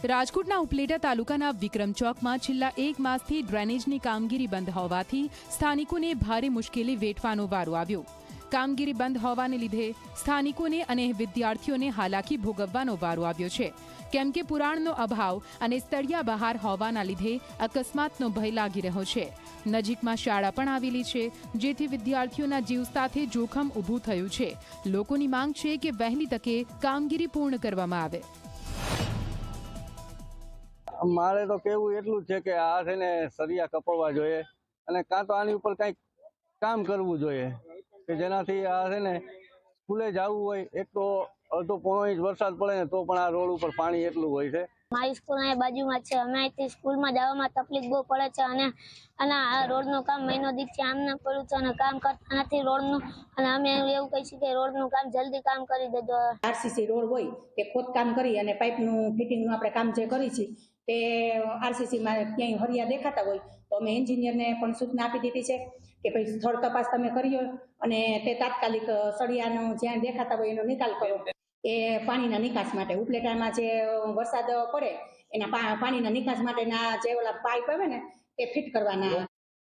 રાજકોટના ઉપલેટા તાલુકાના વિક્રમ ચોકમાં છેલ્લા 1 માસથી ડ્રેનેજની કામગીરી બંધ હોવાથી સ્થાનિકોને ભારે મુશ્કેલી વેઠવાનો વારો આવ્યો। કામગીરી બંધ હોવાને લીધે સ્થાનિકોને અને વિદ્યાર્થીઓને હાલાકી ભોગવવાનો વારો આવ્યો છે, કેમ કે પુરાણનો અભાવ અને સ્થળિયા બહાર હોવાના લીધે અકસ્માતનો ભય લાગી રહ્યો છે। નજીકમાં શાળા પણ આવેલી છે, જેથી વિદ્યાર્થીઓના જીવ સાથે જોખમ ઊભું થયું છે। લોકોની માંગ છે કે વહેલી તકે કામગીરી પૂર્ણ કરવામાં આવે। મારે તો કેવું એટલું છે કે આ છે ને સરિયા કપાવવા જોઈએ અને કાં તો આની ઉપર કંઈક કામ કરવું જોઈએ કે જેનાથી આ છે ને સ્કૂલે જવું હોય એક તો અડધો પોણો ઇંચ વરસાદ પડે ને તો પણ આ રોડ ઉપર પાણી એટલું હોય છે। મારી સ્કૂલ અહીં બાજુમાં છે, અમે અહીંથી સ્કૂલમાં જવામાં તકલીફ બહુ પડે છે અને આ રોડનું કામ મહિનો દીથી આમને પડ્યું છે અને કામ કરતા નથી રોડનું, અને અમે એવું કહીશું કે રોડનું કામ જલ્દી કામ કરી દેજો। આરસીસી રોડ હોય તે ખોદકામ કરી અને પાઇપનું ફિટિંગનું આપણે કામ જે કરી છે તે આરસીસીમાં ક્યાંય હરિયા દેખાતા હોય તો અમે એન્જિનિયરને પણ સૂચના આપી દીધી છે કે ભાઈ સ્થળ તપાસ તમે કર્યો અને તે તાત્કાલિક સળિયાનો જ્યાં દેખાતા હોય એનો નિકાલ કરો। એ પાણીના નિકાસ માટે ઉપલેટામાં જે વરસાદ પડે એના પાણીના નિકાસ માટેના જે ઓલા પાઇપ આવે ને તે ફિટ કરવાના।